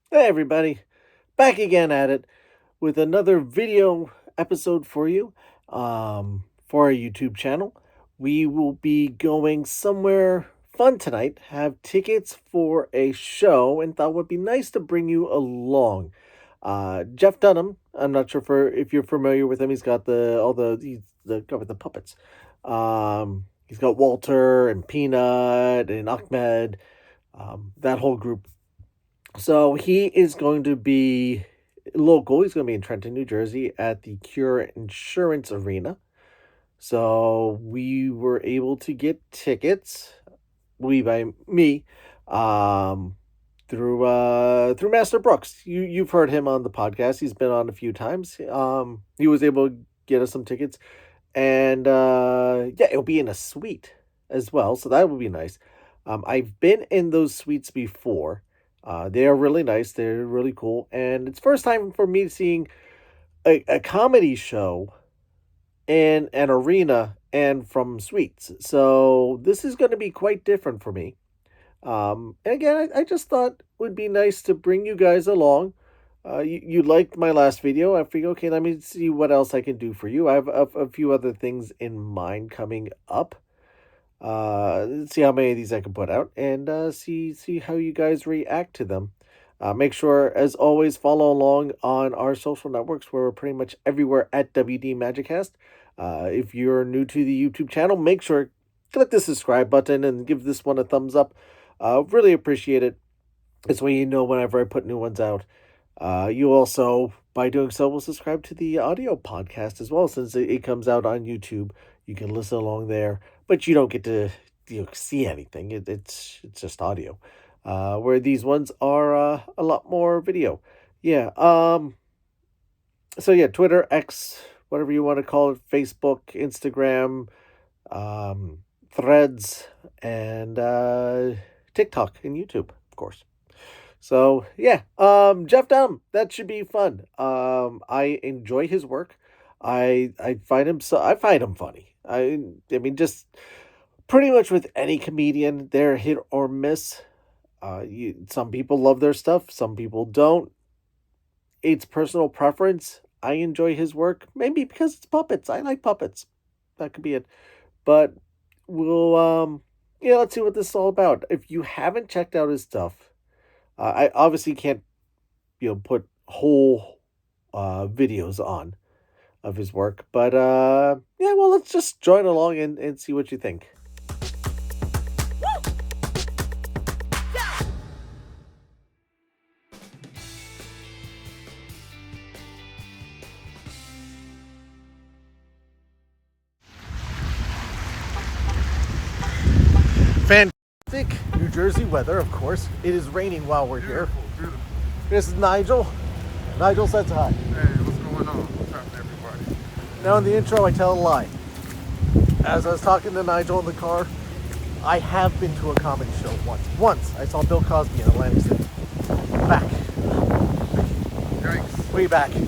Hey everybody, back again at it with another video episode for you for our YouTube channel. We will be going somewhere fun tonight, have tickets for a show, and thought it would be nice to bring you along. Jeff Dunham, I'm not sure if you're familiar with him. He's got he's the guy with the puppets. He's got Walter and Peanut and Ahmed, that whole group. So he is going to be local. He's going to be in Trenton, New Jersey at the Cure Insurance Arena. So we were able to get tickets. We by me, um, through Master Brooks. You've heard him on the podcast. He's been on a few times. He was able to get us some tickets, and yeah, it'll be in a suite as well. So that would be nice. I've been in those suites before. They are really nice. They're really cool, and it's first time for me seeing a comedy show in an arena and from suites. So this is going to be quite different for me. And again, I just thought it would be nice to bring you guys along. You liked my last video. I figured, okay, let me see what else I can do for you. I have a few other things in mind coming up. Let's see how many of these I can put out and see how you guys react to them. Make sure, as always, follow along on our social networks. Where we're pretty much everywhere at WD Magicast. If you're new to the YouTube channel, make sure click the subscribe button and give this one a thumbs up. Really appreciate it. It's when you know whenever I put new ones out. You also, by doing so, will subscribe to the audio podcast as well, since it comes out on YouTube. You can listen along there, but you don't get to see anything. It's just audio. Where these ones are a lot more video. Yeah. So yeah, Twitter, X, whatever you want to call it, Facebook, Instagram, Threads, and TikTok and YouTube, of course. So yeah, Jeff Dunham, that should be fun. I enjoy his work. I find him funny. I mean, just pretty much with any comedian, they're hit or miss. Some people love their stuff, some people don't. It's personal preference. I enjoy his work, maybe because it's puppets. I like puppets. That could be it. But we'll yeah, let's see what this is all about. If you haven't checked out his stuff, I obviously can't put whole videos on of his work, but yeah, well, let's just join along and see what you think. Fantastic New Jersey weather, of course. It is raining while we're here. Beautiful. This is Nigel. Nigel says hi. Hey, what's going on? What's happening, everybody? Now in the intro, I tell a lie. As I was talking to Nigel in the car, I have been to a comedy show once. Once I saw Bill Cosby in Atlantic City. Back. Yikes. Way back. In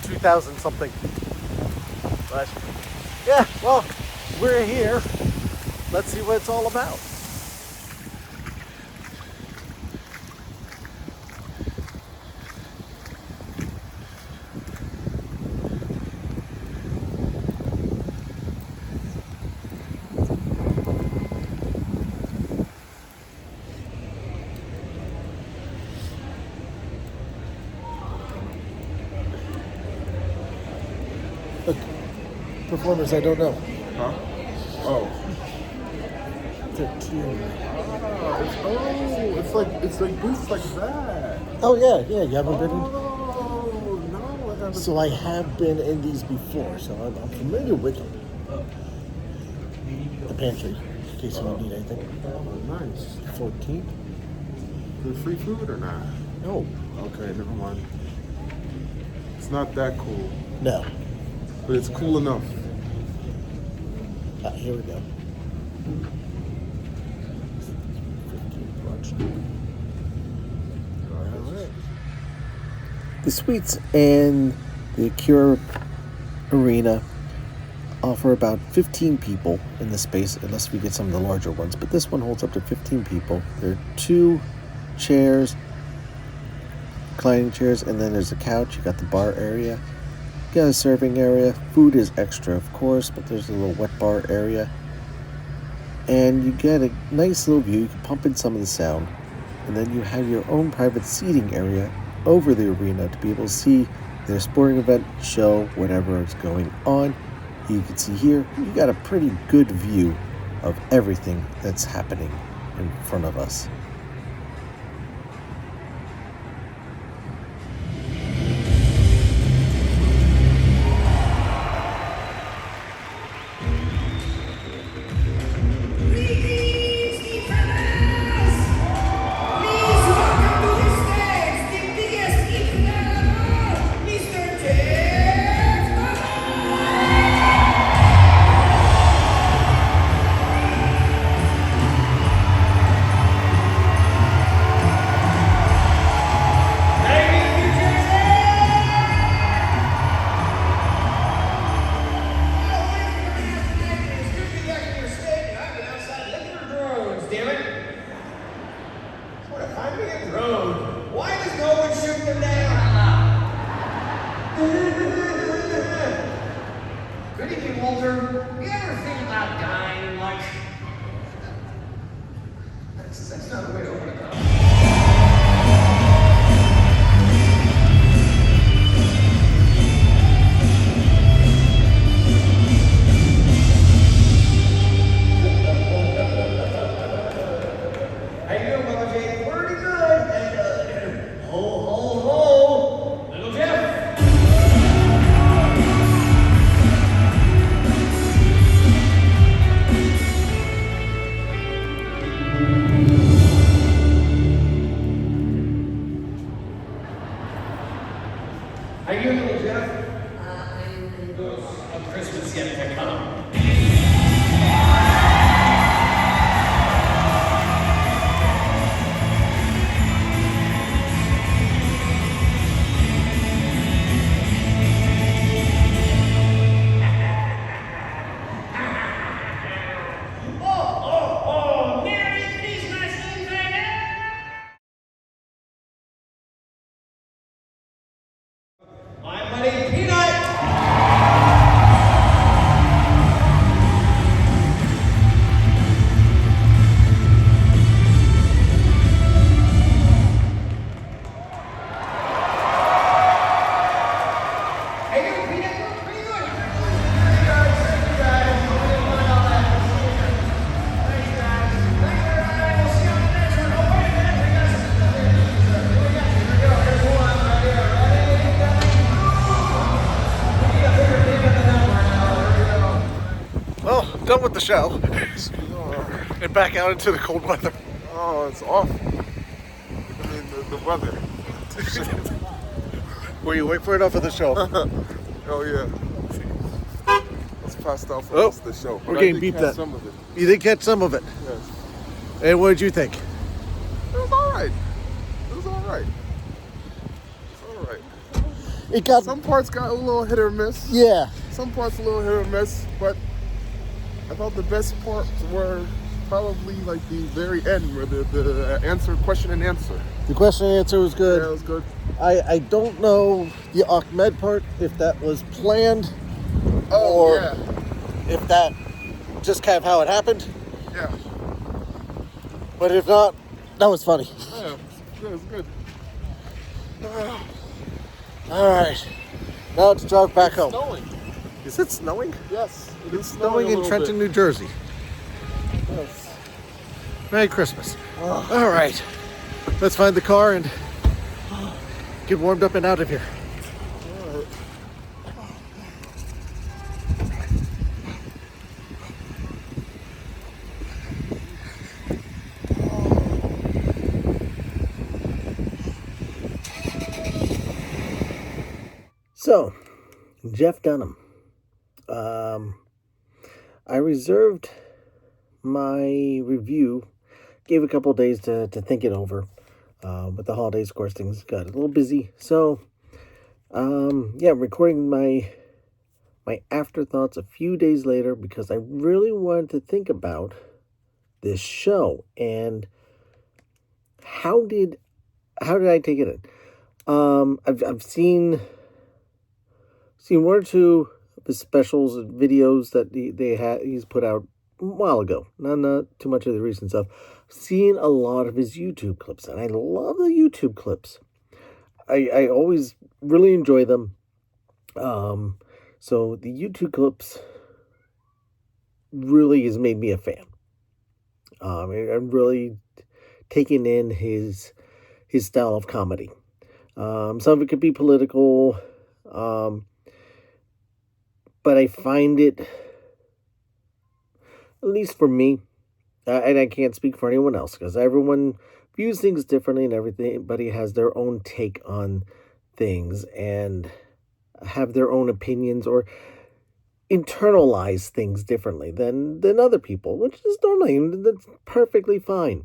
2000 something. But yeah, well, we're here. Let's see what it's all about. Look, performers I don't know. Huh? Oh. 13. It's like booths like that. Oh yeah, you haven't been in? Oh, no, I haven't. So I have been in these before, so I'm familiar with them. The pantry, in case you need anything. Oh, nice. 14? Is it free food or not? No. Okay, never mind. It's not that cool, No. but it's cool enough. Here we go. 15 bucks. All right. The suites in the Cure Arena offer about 15 people in the space, unless we get some of the larger ones. But this one holds up to 15 people. There are 2 chairs reclining chairs, and then there's a couch. You got the bar area. You got a serving area. Food is extra, of course, but there's a little wet bar area. And you get a nice little view. You can pump in some of the sound. And then you have your own private seating area over the arena to be able to see their sporting event, show, whatever is going on. You can see here, you got a pretty good view of everything that's happening in front of us. That's not the way to open a cup. How you doing, Mama Jane? Pretty good. And ho, little Jeff. How you doing, little Jeff? Of Christmas yet to come. Merry Christmas, my buddy Peanut. Hey, you Peanut, pretty good. Thank you guys. Hope you enjoyed all that. Thanks, guys. Thanks, everybody. We'll see you on the next one. Oh, wait a minute. We got some stuff here. Here we got. Here we go. Here's one right here. Ready? We need a bigger peanut than that right now. Here we go. Well, done with the show. And back out into the cold weather. Oh, it's awful. I mean, the weather. Were you wait for it off of the show? Oh, yeah. It's passed out for Oh, most of the show. we're But I getting did beeped catch at. some of it. You did catch some of it. Yes. And what did you think? It was all right. It was all right. It's all right. It got Some parts got a little hit or miss. yeah. Some parts a little hit or miss, but I thought the best parts were probably like the very end, where the question and answer. The question and answer was good. Yeah, it was good. I don't know the Ahmed part, if that was planned Oh, or yeah. if that just kind of how it happened. Yeah. But if not, that was funny. Yeah, it was good. All right, now let's drive back home. Snowing. Is it snowing? Yes. It's snowing in Trenton, New Jersey. Yes. Merry Christmas. All right, let's find the car and get warmed up and out of here. All right. So, Jeff Dunham. I reserved my review, gave a couple days to think it over. With the holidays, of course, things got a little busy. So, recording my afterthoughts a few days later because I really wanted to think about this show and how did I take it in? I've seen one or two of his specials and videos that he's put out a while ago. Not too much of the recent stuff. Seen a lot of his YouTube clips, and I love the YouTube clips. I always really enjoy them. So the YouTube clips really has made me a fan. I'm really taking in his style of comedy. Some of it could be political, but I find it, at least for me, and I can't speak for anyone else because everyone views things differently and everybody has their own take on things and have their own opinions or internalize things differently than other people, which is normally, and that's perfectly fine.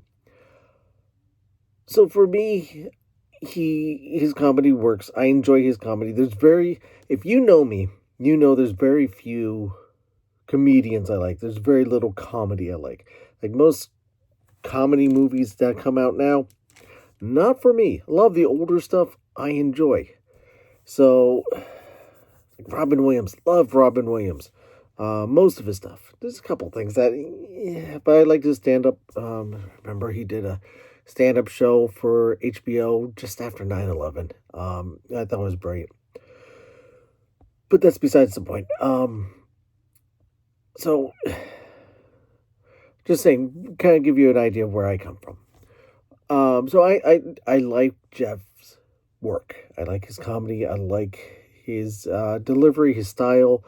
So for me, his comedy works. I enjoy his comedy. If you know me, you know there's very few comedians I like. There's very little comedy I like. Like most comedy movies that come out now, not for me. Love the older stuff. I enjoy. So Robin Williams, love Robin Williams. Most of his stuff. There's a couple things that, yeah, but I like his stand up. Remember he did a stand up show for HBO just after 9/11. I thought it was brilliant. But that's besides the point. So just saying, kind of give you an idea of where I come from. So I like Jeff's work. I like his comedy. I like his delivery, his style,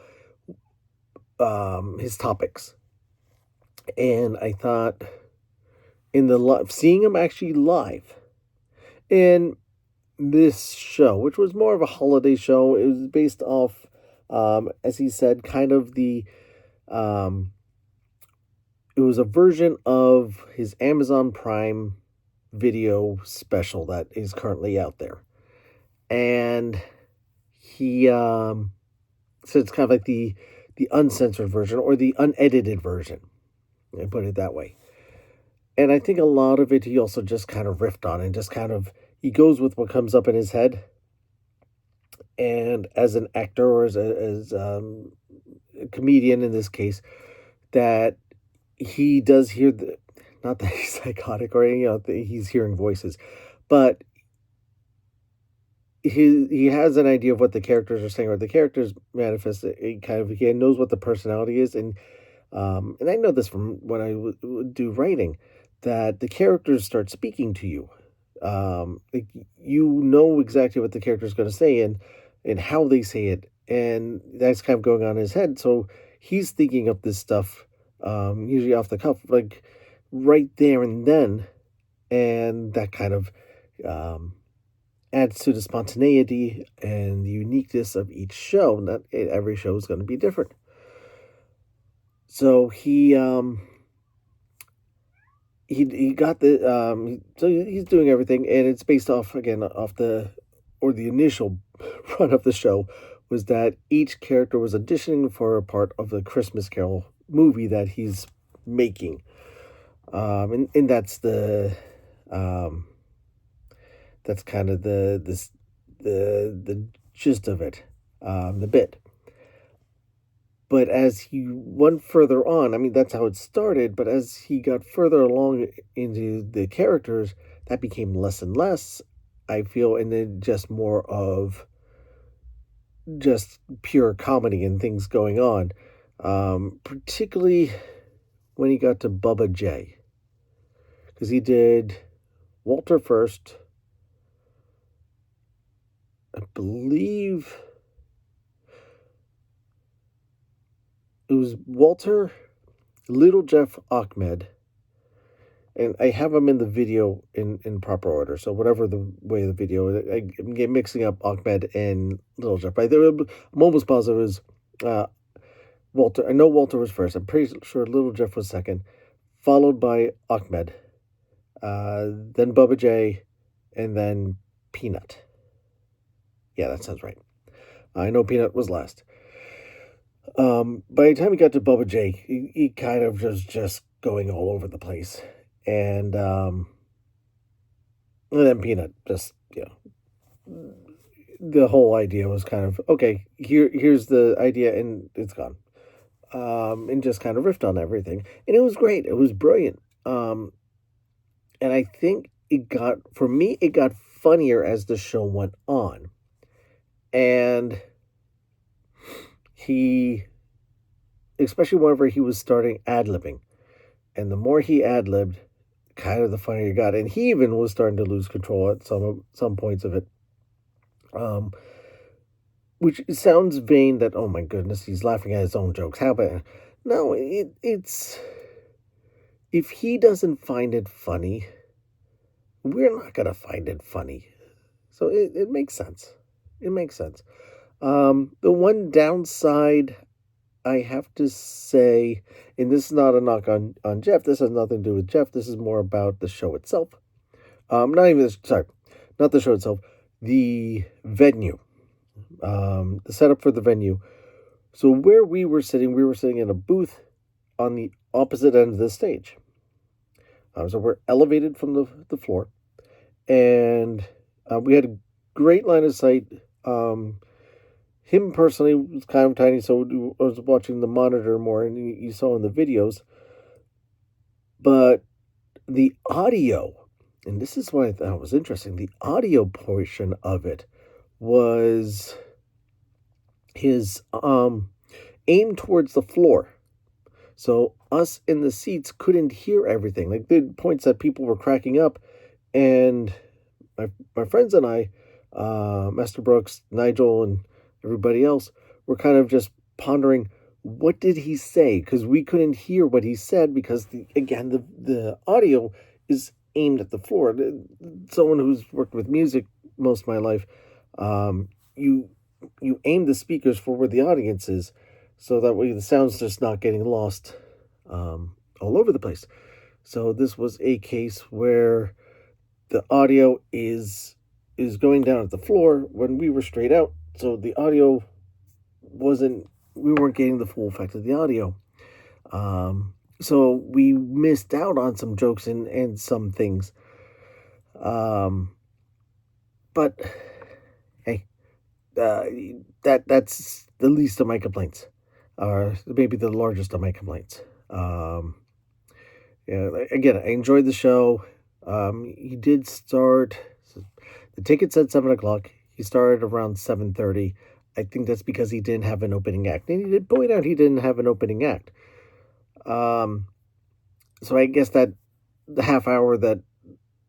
his topics. And I thought seeing him actually live in this show, which was more of a holiday show, it was based off, as he said, kind of it was a version of his Amazon Prime video special that is currently out there. And he so it's kind of like the uncensored version or the unedited version. I put it that way. And I think a lot of it he also just kind of riffed on and just kind of he goes with what comes up in his head. And as an actor or as a comedian in this case, that he does hear not that he's psychotic or he's hearing voices, but he has an idea of what the characters are saying or the characters manifest. He knows what the personality is, and I know this from when I would do writing, that the characters start speaking to you. Like you know exactly what the character is going to say and how they say it, and that's kind of going on in his head. So he's thinking of this stuff, usually off the cuff, like right there and then, and that kind of adds to the spontaneity and the uniqueness of each show. Not every show is going to be different. So he got so he's doing everything, and it's based off the initial run of the show was that each character was auditioning for a part of the Christmas Carol movie that he's making, and that's that's kind of the gist of it, the bit. But as he went further on, I mean, that's how it started. But as he got further along into the characters, that became less and less, I feel, and then just more of just pure comedy and things going on. Particularly when he got to Bubba J. Because he did Walter first. I believe it was Walter, Little Jeff, Ahmed, and I have them in the video in proper order. So whatever the way the video, I'm mixing up Ahmed and Little Jeff. I'm almost positive it was Walter. I know Walter was first. I'm pretty sure Little Jeff was second, followed by Ahmed, then Bubba J, and then Peanut. Yeah, that sounds right. I know Peanut was last. By the time he got to Bubba J, he kind of just going all over the place. And then Peanut just, the whole idea was kind of okay. Here's the idea, and it's gone. And just kind of riffed on everything, and it was great. It was brilliant. And I think for me, it got funnier as the show went on, and he, especially whenever he was starting ad libbing, and the more he ad libbed, kind of the funnier he got, and he even was starting to lose control at some points of it. Um, which sounds vain that, oh my goodness, he's laughing at his own jokes. How about no? It's if he doesn't find it funny, we're not gonna find it funny. So it makes sense. It makes sense. The one downside I have to say, and this is not a knock on Jeff. This has nothing to do with Jeff. This is more about the show itself. Not even sorry, not the show itself. The venue. The setup for the venue. So where we were sitting in a booth on the opposite end of the stage. So we're elevated from the floor, and we had a great line of sight. Him personally was kind of tiny, so I was watching the monitor more, and you saw in the videos. But the audio, and this is what I thought was interesting, the audio portion of it was his aim towards the floor. So us in the seats couldn't hear everything. Like the points that people were cracking up, and my friends and I, Master Brooks, Nigel, and everybody else, were kind of just pondering, what did he say? Because we couldn't hear what he said because the audio is aimed at the floor. Someone who's worked with music most of my life, you aim the speakers for where the audience is, so that way the sound's just not getting lost all over the place. So this was a case where the audio is going down at the floor when we were straight out, so the audio we weren't getting the full effect of the audio. So we missed out on some jokes and some things. But hey, that's the least of my complaints, or maybe the largest of my complaints. Yeah, again, I enjoyed the show. He did start. The ticket said 7 o'clock. He started around 7:30. I think that's because he didn't have an opening act, and he did point out he didn't have an opening act. So I guess that the half hour that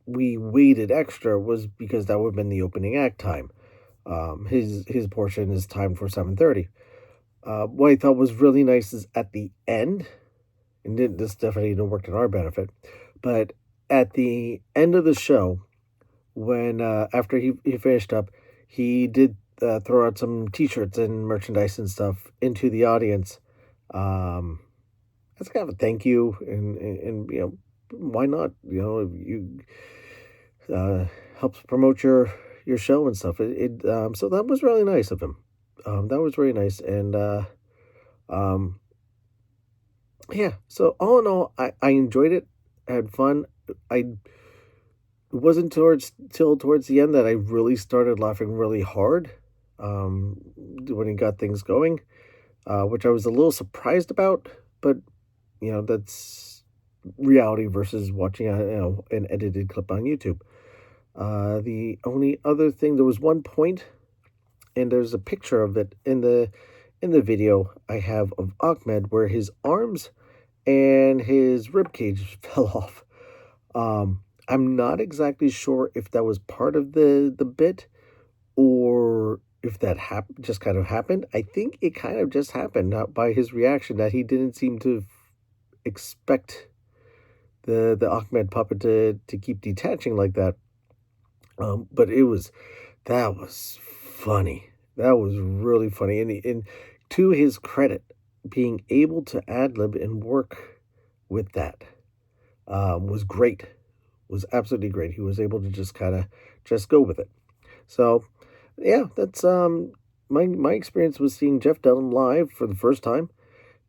we waited extra was because that would have been the opening act time. His portion is timed for 7:30. What I thought was really nice is at the end, and this definitely didn't work in our benefit, but at the end of the show, when after he finished up, he did throw out some T-shirts and merchandise and stuff into the audience. That's kind of a thank you, and why not? You helps promote your show and stuff. So that was really nice of him. That was really nice, and yeah. So all in all, I enjoyed it. I had fun. It wasn't towards the end that I really started laughing really hard. When he got things going, which I was a little surprised about, but that's reality versus watching an edited clip on YouTube. The only other thing, there was one point, and there's a picture of it in the video I have of Ahmed, where his arms and his rib cage fell off. I'm not exactly sure if that was part of the bit, or if that just kind of happened. I think it kind of just happened by his reaction, that he didn't seem to expect the Ahmed puppet to keep detaching like that. But that was funny. That was really funny, and to his credit, being able to ad lib and work with that was great. Was absolutely great. He was able to just kind of just go with it. So yeah, that's my experience was seeing Jeff Dunham live for the first time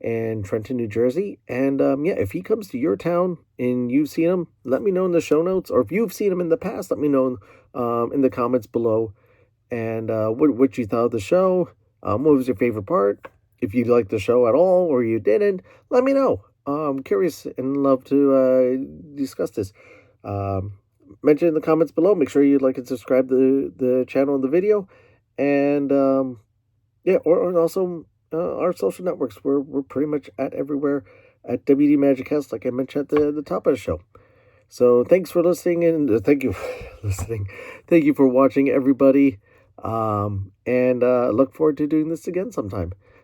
in Trenton, New Jersey. And yeah, if he comes to your town and you've seen him, let me know in the show notes. Or if you've seen him in the past, let me know in the comments below. and what you thought of the show. What was your favorite part? If you liked the show at all or you didn't, let me know. I'm curious and love to discuss this. Um, Mention in the comments below. Make sure you like and subscribe to the channel and the video, and yeah, or also our social networks. We're pretty much at everywhere at WD Magic House, like I mentioned at the top of the show. So thanks for listening, and thank you for listening. Thank you for watching, everybody. And look forward to doing this again sometime.